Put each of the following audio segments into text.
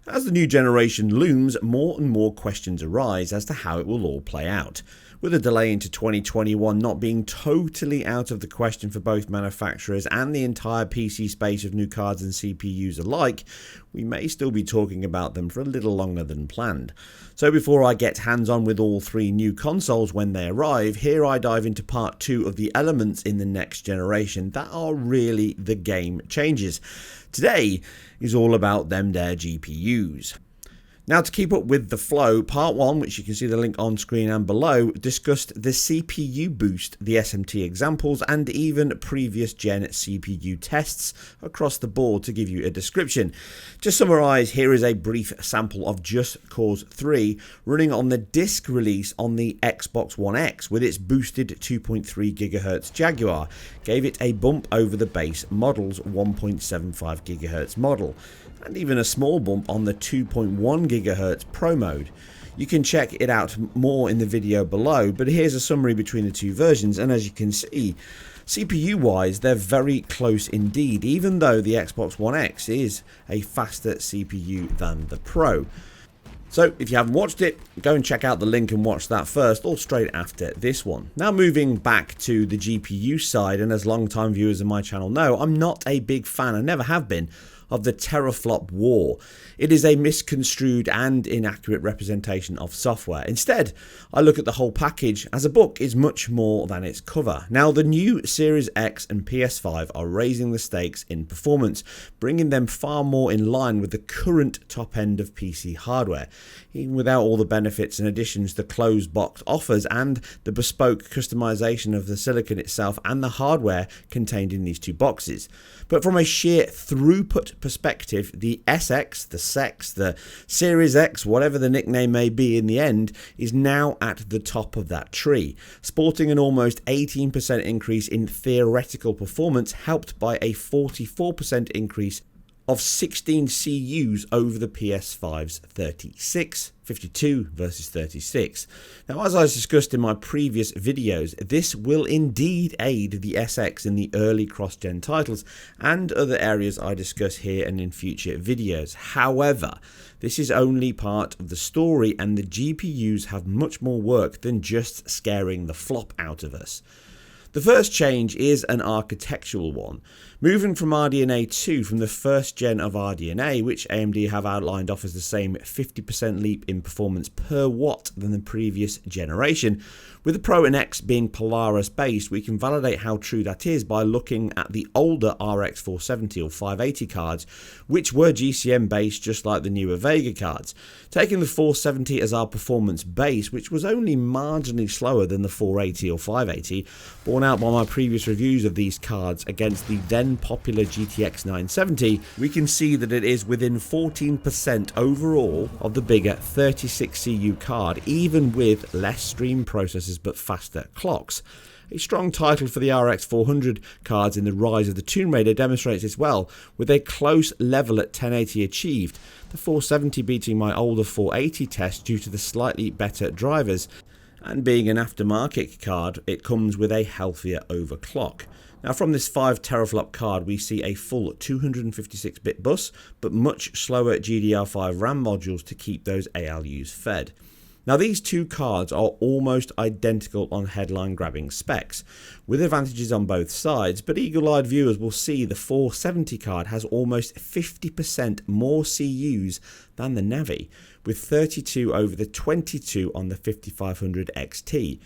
As the new generation looms, more and more questions arise as to how it will all play out. With a delay into 2021 not being totally out of the question for both manufacturers and the entire PC space of new cards and CPUs alike, we may still be talking about them for a little longer than planned. So before I get hands-on with all three new consoles when they arrive, here I dive into part 2 of the elements in the next generation that are really the game changers. Today is all about them their GPUs. Now, to keep up with the flow, part 1, which you can see the link on screen and below, discussed the CPU boost, the SMT examples, and even previous gen CPU tests across the board to give you a description. To summarise, here is a brief sample of Just Cause 3 running on the disk release on the Xbox One X with its boosted 2.3 GHz Jaguar. Gave it a bump over the base model's 1.75 GHz model, and even a small bump on the 2.1 GHz Pro mode. You can check it out more in the video below, but here's a summary between the two versions, and as you can see, CPU wise they're very close indeed, even though the Xbox One X is a faster CPU than the Pro. So if you haven't watched it, go and check out the link and watch that first, or straight after this one. Now moving back to the GPU side, and as long-time viewers of my channel know, I'm not a big fan, I never have been, of the teraflop war. It is a misconstrued and inaccurate representation of software. Instead, I look at the whole package as a book is much more than its cover. Now, the new Series X and PS5 are raising the stakes in performance, bringing them far more in line with the current top end of PC hardware, even without all the benefits and additions the closed box offers and the bespoke customization of the silicon itself and the hardware contained in these two boxes. But from a sheer throughput perspective, the SX, the SEX, the Series X, whatever the nickname may be in the end, is now at the top of that tree, sporting an almost 18% increase in theoretical performance, helped by a 44% increase of 16 CUs over the PS5's 36, 52 versus 36. Now, as I discussed in my previous videos, this will indeed aid the SX in the early cross-gen titles and other areas I discuss here and in future videos. However, this is only part of the story, and the GPUs have much more work than just scaring the flop out of us. The first change is an architectural one, moving from RDNA 2 from the first gen of RDNA, which AMD have outlined offers the same 50% leap in performance per watt than the previous generation. With the Pro and X being Polaris based, we can validate how true that is by looking at the older RX 470 or 580 cards, which were GCM based just like the newer Vega cards. Taking the 470 as our performance base, which was only marginally slower than the 480 or 580, borne out by my previous reviews of these cards against the then popular GTX 970, we can see that it is within 14% overall of the bigger 36 CU card, even with less stream processors but faster clocks. A strong title for the RX 400 cards in the rise of the Tomb Raider demonstrates this well, with a close level at 1080 achieved, the 470 beating my older 480 test due to the slightly better drivers, and being an aftermarket card, it comes with a healthier overclock. Now, from this 5 teraflop card, we see a full 256-bit bus, but much slower GDDR5 RAM modules to keep those ALUs fed. Now, these two cards are almost identical on headline grabbing specs, with advantages on both sides, but eagle-eyed viewers will see the 470 card has almost 50% more CUs than the Navi, with 32 over the 22 on the 5500 XT.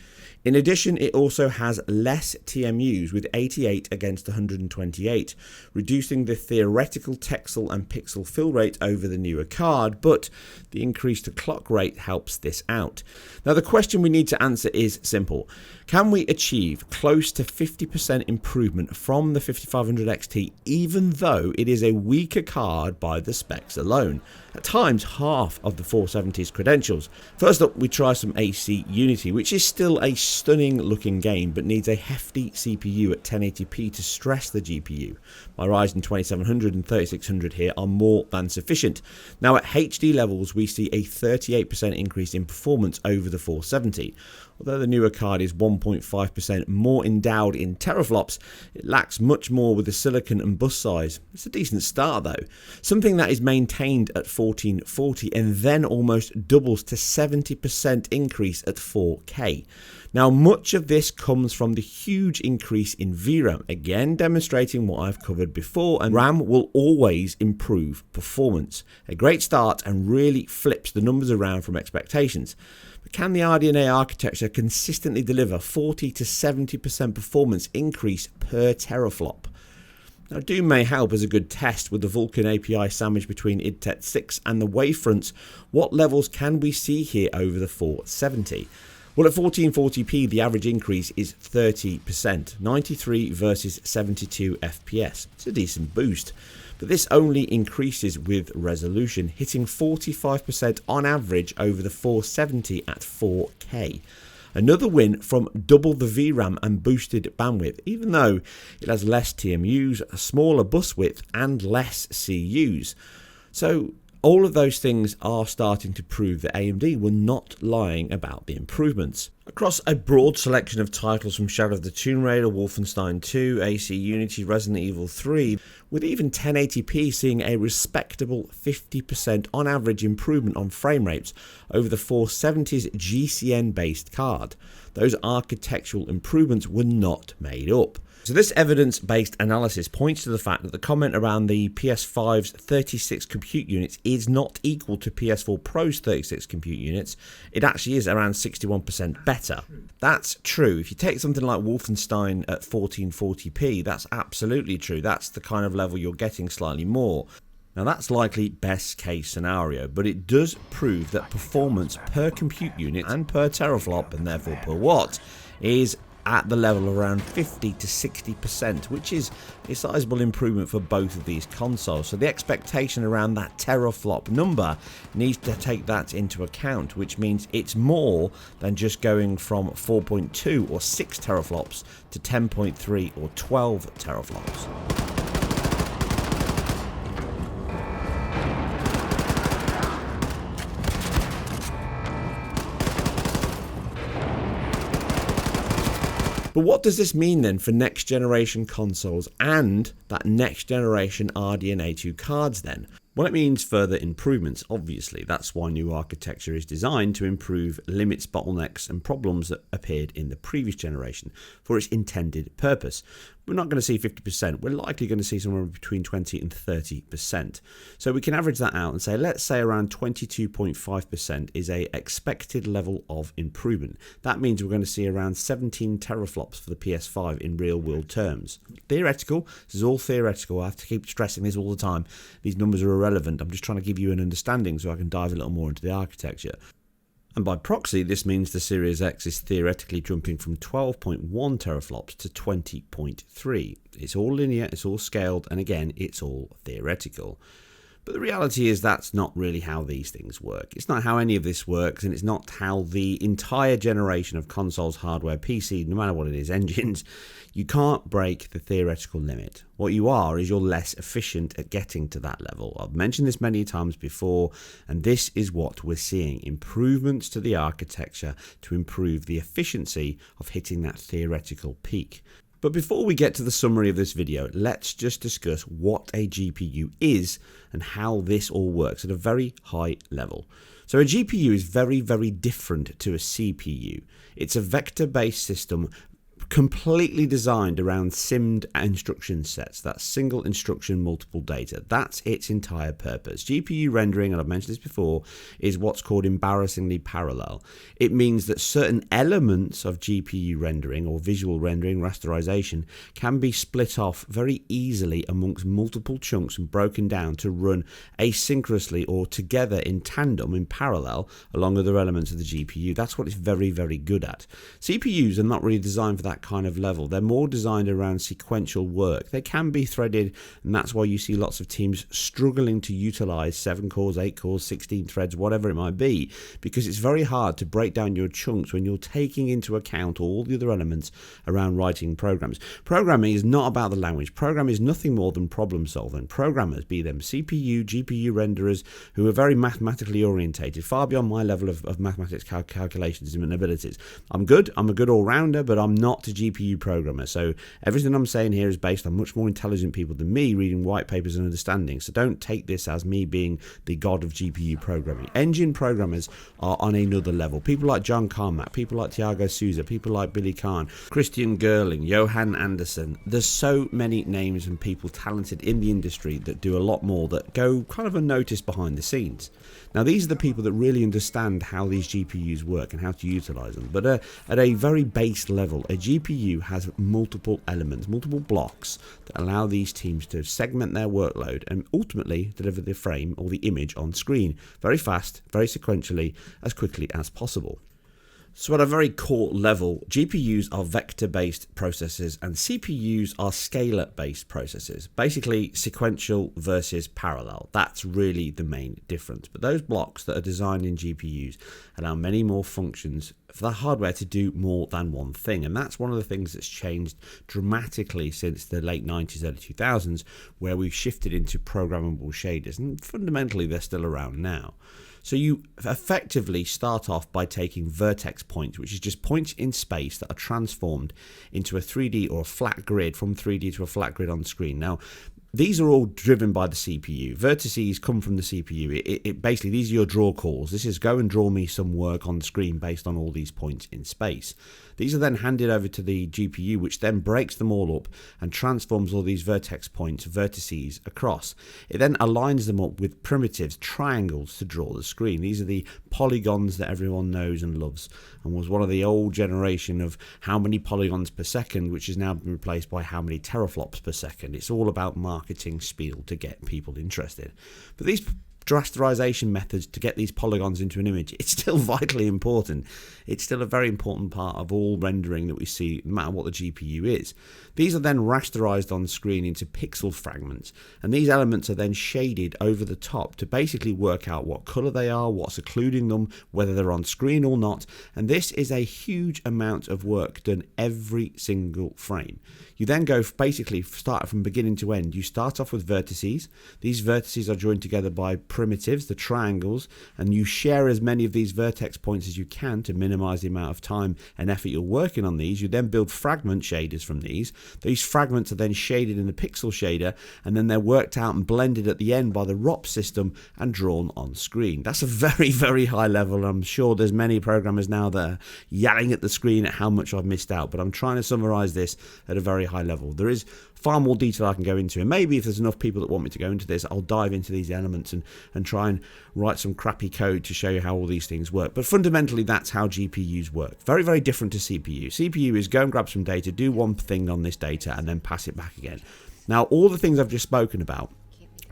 In addition, it also has less TMUs, with 88 against 128, reducing the theoretical texel and pixel fill rate over the newer card, but the increased clock rate helps this out. Now, the question we need to answer is simple. Can we achieve close to 50% improvement from the 5500 XT, even though it is a weaker card by the specs alone? At times, half of the 470's credentials. First up, we try some AC Unity, which is still a stunning looking game, but needs a hefty CPU at 1080p to stress the GPU. My Ryzen 2700 and 3600 here are more than sufficient. Now, at HD levels, we see a 38% increase in performance over the 470. Although the newer card is 1.5% more endowed in teraflops, it lacks much more with the silicon and bus size. It's a decent start though, something that is maintained at 1440 and then almost doubles to 70% increase at 4K. Now much of this comes from the huge increase in VRAM, again demonstrating what I've covered before, and RAM will always improve performance. A great start and really flips the numbers around from expectations. But can the RDNA architecture consistently deliver 40 to 70% performance increase per teraflop? Now Doom may help as a good test with the Vulkan API sandwich between IDTET 6 and the wavefronts. What levels can we see here over the 470? Well, at 1440p, the average increase is 30%, 93 versus 72 FPS. It's a decent boost, but this only increases with resolution, hitting 45% on average over the 470 at 4K. Another win from double the VRAM and boosted bandwidth, even though it has less TMUs, a smaller bus width, and less CUs. So all of those things are starting to prove that AMD were not lying about the improvements. Across a broad selection of titles from Shadow of the Tomb Raider, Wolfenstein 2, AC Unity, Resident Evil 3, with even 1080p seeing a respectable 50% on average improvement on frame rates over the 470's GCN based card. Those architectural improvements were not made up. So this evidence-based analysis points to the fact that the comment around the PS5's 36 compute units is not equal to PS4 Pro's 36 compute units. It actually is around 61% better. That's true. If you take something like Wolfenstein at 1440p, that's absolutely true. That's the kind of level you're getting, slightly more. Now that's likely best case scenario, but it does prove that performance per compute unit and per teraflop, and therefore per watt, is at the level of around 50 to 60%, which is a sizable improvement for both of these consoles. So the expectation around that teraflop number needs to take that into account, which means it's more than just going from 4.2 or 6 teraflops to 10.3 or 12 teraflops. But what does this mean then for next generation consoles and that next generation RDNA 2 cards then? Well, it means further improvements, obviously. That's why new architecture is designed to improve limits, bottlenecks and problems that appeared in the previous generation for its intended purpose. We're not going to see 50%, we're likely going to see somewhere between 20 and 30%. So we can average that out and say, let's say around 22.5% is a expected level of improvement. That means we're going to see around 17 teraflops for the PS5 in real world terms. Theoretical, this is all theoretical, I have to keep stressing this all the time. These numbers are irrelevant, I'm just trying to give you an understanding so I can dive a little more into the architecture. And by proxy, this means the SeriesX is theoretically jumping from 12.1 teraflops to 20.3. It's all linear, it's all scaled, and again, it's all theoretical. But the reality is that's not really how these things work. It's not how any of this works, and it's not how the entire generation of consoles, hardware, PC, no matter what it is, engines, you can't break the theoretical limit. What you are is you're less efficient at getting to that level. I've mentioned this many times before, and this is what we're seeing. Improvements to the architecture to improve the efficiency of hitting that theoretical peak. But before we get to the summary of this video, let's just discuss what a GPU is and how this all works at a very high level. So a GPU is very, very different to a CPU. It's a vector-based system completely designed around SIMD instruction sets. That's single instruction, multiple data. That's its entire purpose. GPU rendering, and I've mentioned this before, is what's called embarrassingly parallel. It means that certain elements of GPU rendering or visual rendering, rasterization, can be split off very easily amongst multiple chunks and broken down to run asynchronously or together in tandem, in parallel, along other elements of the GPU. That's what it's very, very good at. CPUs are not really designed for that that kind of level. They're more designed around sequential work. They can be threaded, and that's why you see lots of teams struggling to utilize 7 cores, 8 cores, 16 threads, whatever it might be, because it's very hard to break down your chunks when you're taking into account all the other elements around writing programs. Programming is not about the language. Programming is nothing more than problem solving. Programmers, be them CPU, GPU renderers, who are very mathematically orientated, far beyond my level of mathematics calculations and abilities. I'm a good all-rounder, but I'm not a GPU programmer, so everything I'm saying here is based on much more intelligent people than me reading white papers and understanding, so don't take this as me being the god of GPU programming. Engine programmers are on another level. People like John Carmack, people like Thiago Souza, people like Billy Kahn, Christian Gerling, Johan Anderson. There's so many names and people talented in the industry that do a lot more that go kind of unnoticed behind the scenes. Now, these are the people that really understand how these GPUs work and how to utilize them. But at a very base level, a GPU has multiple elements, multiple blocks that allow these teams to segment their workload and ultimately deliver the frame or the image on screen very fast, very sequentially, as quickly as possible. So at a very core level, GPUs are vector-based processors and CPUs are scalar-based processors. Basically, sequential versus parallel. That's really the main difference. But those blocks that are designed in GPUs allow many more functions for the hardware to do more than one thing. And that's one of the things that's changed dramatically since the late 90s, early 2000s, where we've shifted into programmable shaders. And fundamentally, they're still around now. So you effectively start off by taking vertex points, which is just points in space that are transformed into a 3D or a flat grid, from 3D to a flat grid on the screen. Now, these are all driven by the CPU. Vertices come from the CPU. It basically, these are your draw calls. This is go and draw me some work on the screen based on all these points in space. These are then handed over to the GPU, which then breaks them all up and transforms all these vertex points, vertices, across. It then aligns them up with primitives, triangles, to draw the screen. These are the polygons that everyone knows and loves, and was one of the old generation of how many polygons per second, which has now been replaced by how many teraflops per second. It's all about marketing spiel to get people interested. But these rasterization methods to get these polygons into an image, it's still vitally important. It's still a very important part of all rendering that we see, no matter what the GPU is. These are then rasterized on screen into pixel fragments, and these elements are then shaded over the top to basically work out what color they are, what's occluding them, whether they're on screen or not. And this is a huge amount of work done every single frame. You then go basically start from beginning to end. You start off with vertices. These vertices are joined together by primitives, the triangles, and you share as many of these vertex points as you can to minimize the amount of time and effort you're working on these. You then build fragment shaders from these. These fragments are then shaded in the pixel shader, and then they're worked out and blended at the end by the ROP system and drawn on screen. That's a very, very high level. I'm sure there's many programmers now that are yelling at the screen at how much I've missed out, but I'm trying to summarize this at a very high level. There is far more detail I can go into, and maybe if there's enough people that want me to go into this, I'll dive into these elements and try and write some crappy code to show you how all these things work. But fundamentally, that's how GPUs work. Very, very different to CPU. CPU is go and grab some data, do one thing on this data, and then pass it back again. Now, all the things I've just spoken about,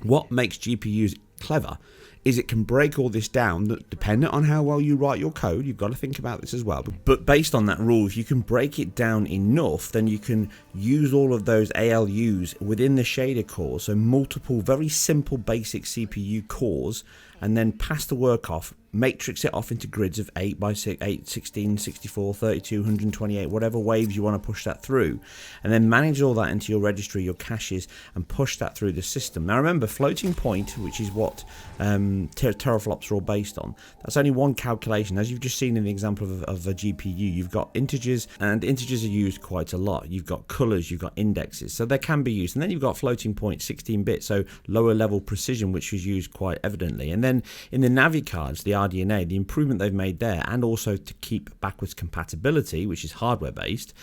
what makes GPUs clever is it can break all this down, dependent on how well you write your code. You've got to think about this as well. But based on that rule, if you can break it down enough, then you can use all of those ALUs within the shader core, so multiple very simple basic CPU cores, and then pass the work off, matrix it off into grids of 8 by 6, 8, 16, 64, 32, 128, whatever waves you want to push that through, and then manage all that into your registry, your caches, and push that through the system. Now remember, floating point, which is what teraflops are all based on, that's only one calculation. As you've just seen in the example of a GPU, you've got integers, and integers are used quite a lot. You've got colors, you've got indexes, so they can be used. And then you've got floating point 16-bit, so lower level precision, which is used quite evidently. And then in the Navi cards, the RDNA, the improvement they've made there, and also to keep backwards compatibility, which is hardware based,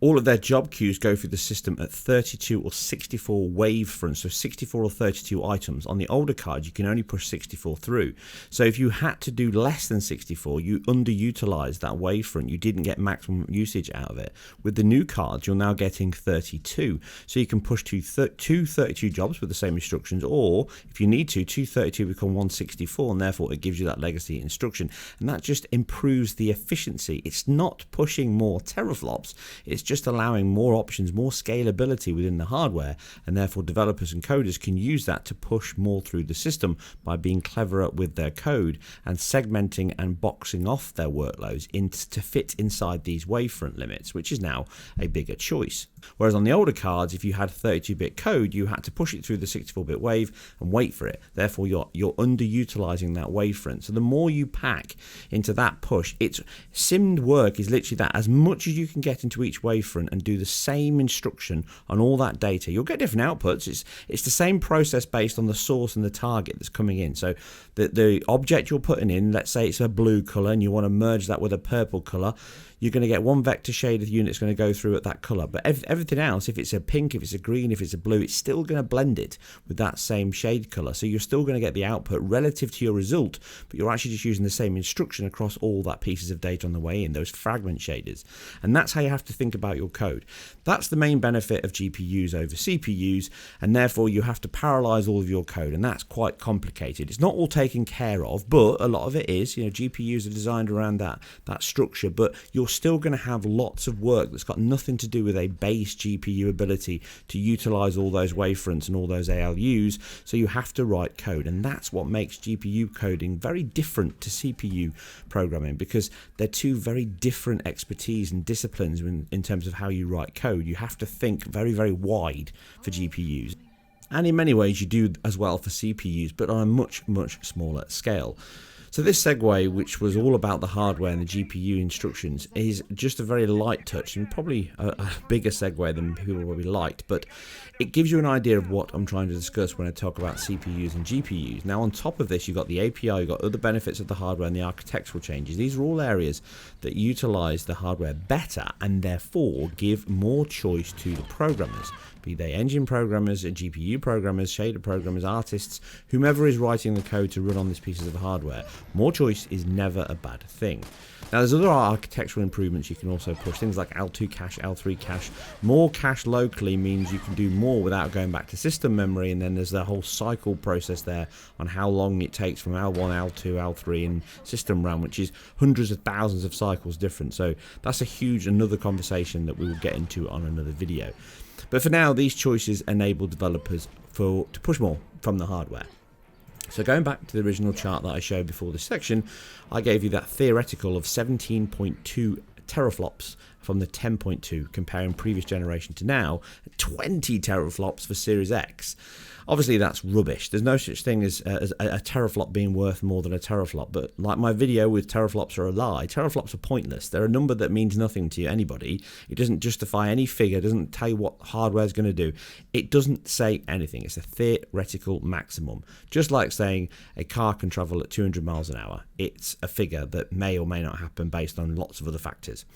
all of their job queues go through the system at 32 or 64 wave fronts, so 64 or 32 items. On the older cards, you can only push 64 through. So if you had to do less than 64, you underutilized that wavefront. You didn't get maximum usage out of it. With the new cards, you're now getting 32. So you can push two 32 jobs with the same instructions, or if you need to, 232 become 164, and therefore it gives you that legacy instruction. And that just improves the efficiency. It's not pushing more teraflops, it's just allowing more options, more scalability within the hardware, and therefore developers and coders can use that to push more through the system by being cleverer with their code and segmenting and boxing off their workloads to fit inside these wavefront limits, which is now a bigger choice. Whereas on the older cards, if you had 32-bit code, you had to push it through the 64-bit wave and wait for it. Therefore, you're underutilizing that wavefront. So the more you pack into that push, it's simmed work is literally that. As much as you can get into each wavefront and do the same instruction on all that data, you'll get different outputs. It's the same process based on the source and the target that's coming in. So the object you're putting in, let's say it's a blue color and you want to merge that with a purple color, you're going to get one vector shade of the unit that's going to go through at that color. But everything else, if it's a pink, if it's a green, if it's a blue, it's still going to blend it with that same shade color. So you're still going to get the output relative to your result, but you're actually just using the same instruction across all that pieces of data on the way in, those fragment shaders. And that's how you have to think about your code. That's the main benefit of GPUs over CPUs, and therefore you have to parallelize all of your code, and that's quite complicated. It's not all taken care of, but a lot of it is. GPUs are designed around that structure, but you're still going to have lots of work that's got nothing to do with a base GPU ability to utilize all those wavefronts and all those ALUs, so you have to write code. And that's what makes GPU coding very different to CPU programming, because they're two very different expertise and disciplines in terms of how you write code. You have to think very, very wide for GPUs. And in many ways you do as well for CPUs, but on a much, much smaller scale. So this segue, which was all about the hardware and the GPU instructions, is just a very light touch and probably a bigger segue than people probably liked, but it gives you an idea of what I'm trying to discuss when I talk about CPUs and GPUs. Now on top of this, you've got the API, you've got other benefits of the hardware and the architectural changes. These are all areas that utilize the hardware better and therefore give more choice to the programmers, be they engine programmers, GPU programmers, shader programmers, artists, whomever is writing the code to run on these pieces of hardware. More choice is never a bad thing. Now there's other architectural improvements you can also push, things like L2 cache, L3 cache. More cache locally means you can do more without going back to system memory, and then there's the whole cycle process there on how long it takes from L1, L2, L3 in system RAM, which is hundreds of thousands of cycles different. So that's a huge another conversation that we will get into on another video. But for now, these choices enable developers to push more from the hardware. So going back to the original chart that I showed before this section, I gave you that theoretical of 17.2 teraflops from the 10.2, comparing previous generation to now, 20 teraflops for SeriesX. Obviously that's rubbish. There's no such thing as a teraflop being worth more than a teraflop, but like my video with teraflops are a lie, teraflops are pointless. They're a number that means nothing to anybody. It doesn't justify any figure, doesn't tell you what hardware is going to do. It doesn't say anything. It's a theoretical maximum. Just like saying a car can travel at 200 miles an hour. It's a figure that may or may not happen based on lots of other factors.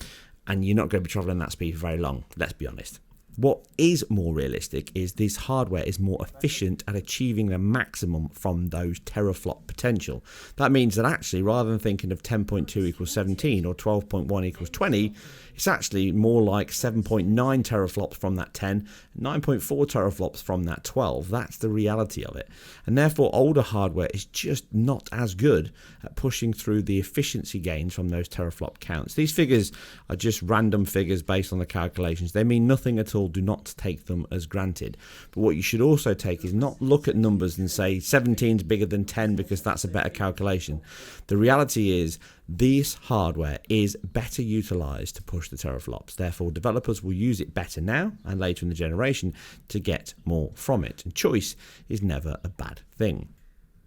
And you're not going to be traveling that speed for very long, let's be honest. What is more realistic is this hardware is more efficient at achieving the maximum from those teraflop potential. That means that actually, rather than thinking of 10.2 equals 17 or 12.1 equals 20, it's actually more like 7.9 teraflops from that 10, 9.4 teraflops from that 12. That's the reality of it. And therefore, older hardware is just not as good at pushing through the efficiency gains from those teraflop counts. These figures are just random figures based on the calculations. They mean nothing at all. Do not take them as granted. But what you should also take is not look at numbers and say 17 is bigger than 10 because that's a better calculation. The reality is this hardware is better utilized to push the teraflops. Therefore, developers will use it better now and later in the generation to get more from it. And choice is never a bad thing.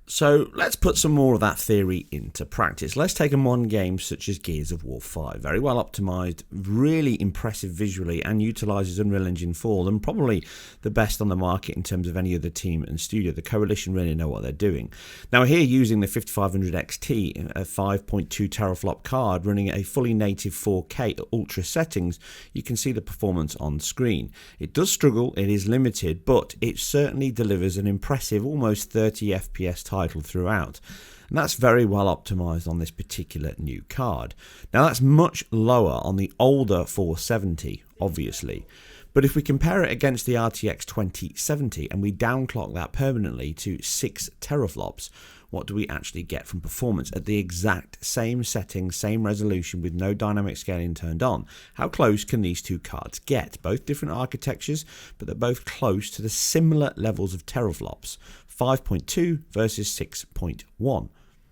So let's put some more of that theory into practice. Let's take a modern game such as Gears of War 5. Very well optimized, really impressive visually, and utilizes Unreal Engine 4, and probably the best on the market in terms of any other team and studio. The Coalition really know what they're doing. Now here, using the 5500 XT, a 5.2 teraflop card running at a fully native 4K ultra settings, you can see the performance on screen. It does struggle, it is limited, but it certainly delivers an impressive almost 30 FPS title throughout, and that's very well optimized on this particular new card. Now that's much lower on the older 470, obviously, but if we compare it against the RTX 2070 and we downclock that permanently to 6 teraflops, what do we actually get from performance at the exact same settings, same resolution with no dynamic scaling turned on? How close can these two cards get? Both different architectures, but they're both close to the similar levels of teraflops, 5.2 versus 6.1.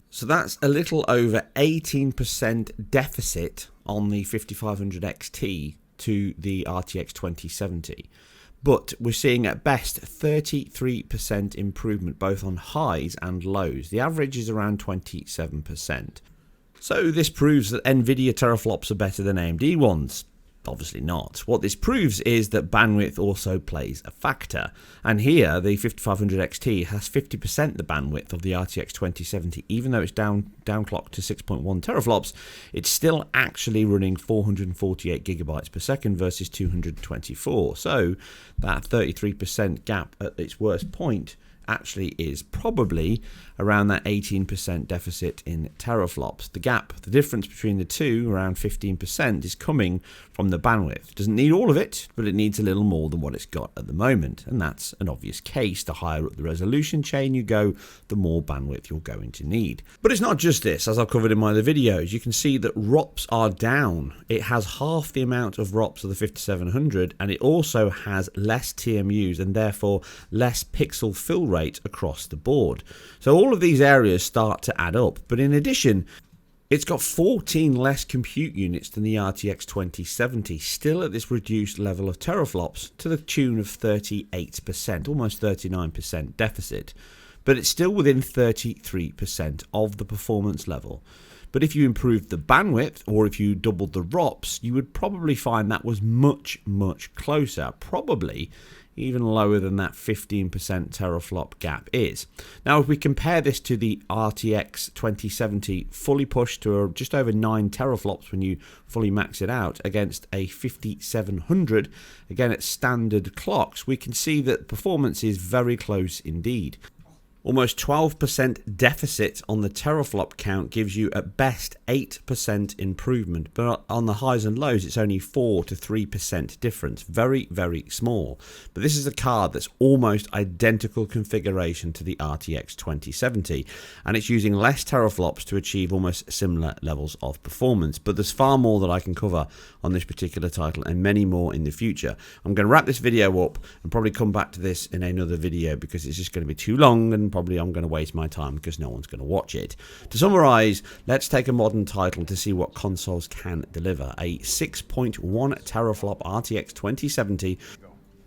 So that's a little over 18% deficit on the 5500 XT to the RTX 2070. But we're seeing at best 33% improvement both on highs and lows. The average is around 27%. So this proves that NVIDIA teraflops are better than AMD ones. Obviously not. What this proves is that bandwidth also plays a factor. And here, the 5500 XT has 50% the bandwidth of the RTX 2070. Even though it's downclocked to 6.1 teraflops, it's still actually running 448 gigabytes per second versus 224. So that 33% gap at its worst point actually is probably around that 18% deficit in teraflops. The gap, the difference between the two, around 15%, is coming from the bandwidth. It doesn't need all of it, but it needs a little more than what it's got at the moment. And that's an obvious case. The higher up the resolution chain you go, the more bandwidth you're going to need. But it's not just this. As I've covered in my other videos, you can see that ROPs are down. It has half the amount of ROPs of the 5700, and it also has less TMUs and therefore less pixel fill rate across the board. So all of these areas start to add up. But in addition, it's got 14 less compute units than the RTX 2070, still at this reduced level of teraflops to the tune of 38%, almost 39% deficit. But it's still within 33% of the performance level. But if you improved the bandwidth, or if you doubled the ROPs, you would probably find that was much, much closer, probably even lower than that 15% teraflop gap is. Now, if we compare this to the RTX 2070 fully pushed to just over 9 teraflops when you fully max it out against a 5700, again at standard clocks, we can see that performance is very close indeed. Almost 12% deficit on the teraflop count gives you at best 8% improvement, but on the highs and lows it's only 4 to 3% difference. Very, very small. But this is a card that's almost identical configuration to the RTX 2070, and it's using less teraflops to achieve almost similar levels of performance. But there's far more that I can cover on this particular title and many more in the future. I'm going to wrap this video up and probably come back to this in another video because it's just going to be too long and probably I'm going to waste my time because no one's going to watch it. To summarize, let's take a modern title to see what consoles can deliver. A 6.1 teraflop RTX 2070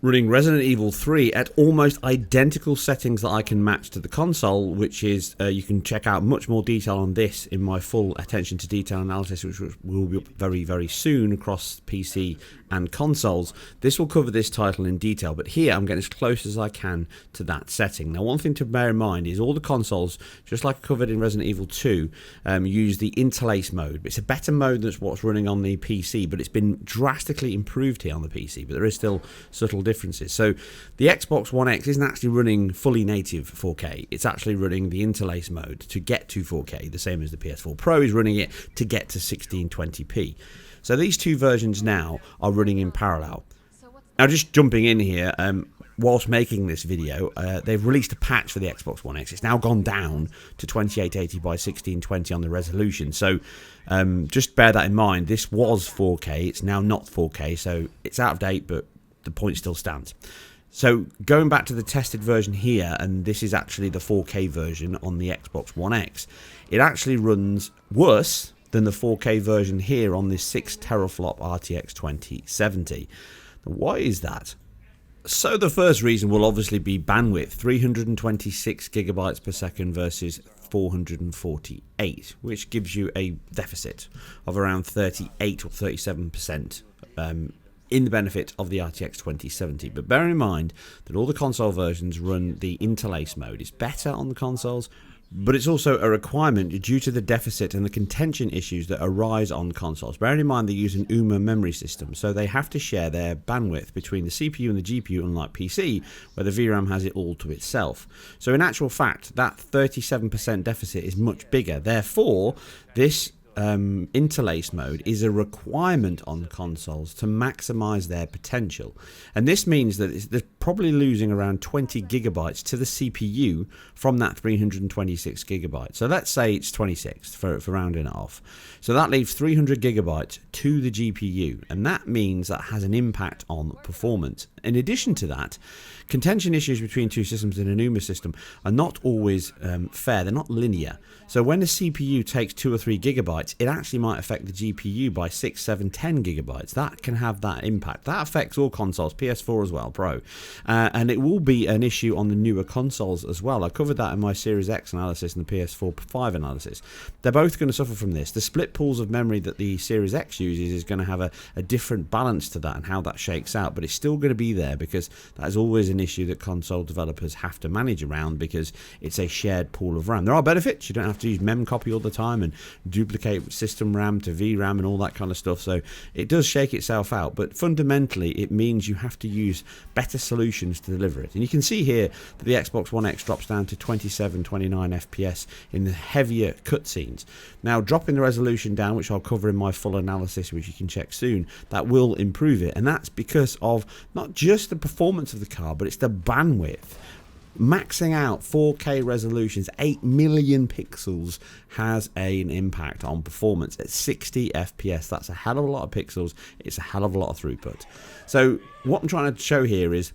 running Resident Evil 3 at almost identical settings that I can match to the console, which is, you can check out much more detail on this in my full attention to detail analysis, which will be up very, very soon across PC and consoles. This will cover this title in detail, but here I'm getting as close as I can to that setting. Now, one thing to bear in mind is all the consoles, just like I covered in Resident Evil 2, use the interlace mode. It's a better mode than what's running on the PC, but it's been drastically improved here on the PC, but there is still subtle differences. So the Xbox One X isn't actually running fully native 4K. It's actually running the interlace mode to get to 4K, the same as the PS4 Pro is running it to get to 1620p. So these two versions now are running in parallel. Now, just jumping in here, whilst making this video, they've released a patch for the Xbox One X. It's now gone down to 2880 by 1620 on the resolution. So just bear that in mind. This was 4K. It's now not 4K, so it's out of date, but the point still stands. So going back to the tested version here, and this is actually the 4K version on the Xbox One X, it actually runs worse than the 4K version here on this 6 teraflop RTX 2070. Now, why is that? So the first reason will obviously be bandwidth, 326 gigabytes per second versus 448, which gives you a deficit of around 38 or 37% in the benefit of the RTX 2070. But bear in mind that all the console versions run the interlace mode. It's better on the consoles, but it's also a requirement due to the deficit and the contention issues that arise on consoles. Bearing in mind they use an UMA memory system, so they have to share their bandwidth between the CPU and the GPU, unlike PC, where the VRAM has it all to itself. So in actual fact, that 37% deficit is much bigger. Therefore, this interlace mode is a requirement on consoles to maximize their potential, and this means that the probably losing around 20 gigabytes to the CPU from that 326 gigabytes. So let's say it's 26 for rounding it off. So that leaves 300 gigabytes to the GPU, and that means that has an impact on performance. In addition to that, contention issues between two systems in a NUMA system are not always fair. They're not linear. So when the CPU takes 2 or 3 gigabytes, it actually might affect the GPU by 6, 7, 10 gigabytes. That can have that impact. That affects all consoles, PS4 as well, Pro. And it will be an issue on the newer consoles as well. I covered that in my SeriesX analysis and the PS4 5 analysis. They're both going to suffer from this. The split pools of memory that the SeriesX uses is going to have a different balance to that and how that shakes out, but it's still going to be there because that is always an issue that console developers have to manage around because it's a shared pool of RAM. There are benefits. You don't have to use memcopy all the time and duplicate system RAM to VRAM and all that kind of stuff, so it does shake itself out, but fundamentally it means you have to use better solutions to deliver it. And you can see here that the Xbox One X drops down to 27, 29 FPS in the heavier cutscenes. Now, dropping the resolution down, which I'll cover in my full analysis, which you can check soon, that will improve it, and that's because of not just the performance of the card, but it's the bandwidth. Maxing out 4K resolutions, 8 million pixels, has an impact on performance at 60 FPS. That's a hell of a lot of pixels. It's a hell of a lot of throughput. So what I'm trying to show here is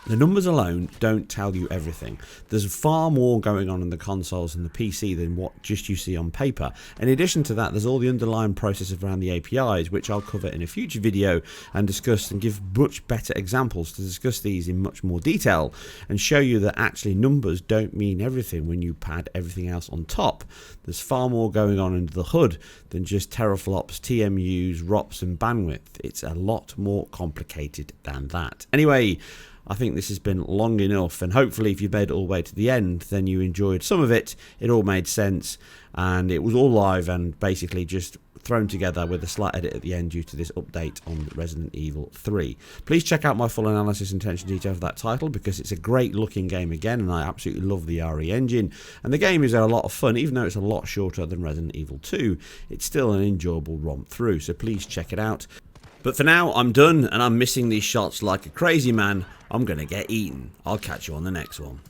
the numbers alone don't tell you everything. There's far more going on in the consoles and the PC than what just you see on paper. In addition to that, there's all the underlying processes around the APIs, which I'll cover in a future video and discuss and give much better examples to discuss these in much more detail and show you that actually numbers don't mean everything when you pad everything else on top. There's far more going on under the hood than just teraflops, TMUs, ROPs and bandwidth. It's a lot more complicated than that. Anyway, I think this has been long enough, and hopefully if you made it all the way to the end, then you enjoyed some of it. It all made sense, and it was all live and basically just thrown together with a slight edit at the end due to this update on Resident Evil 3. Please check out my full analysis and attention to detail of that title because it's a great looking game again, and I absolutely love the RE engine, and the game is a lot of fun. Even though it's a lot shorter than Resident Evil 2, it's still an enjoyable romp through, so please check it out. But for now, I'm done, and I'm missing these shots like a crazy man. I'm gonna get eaten. I'll catch you on the next one.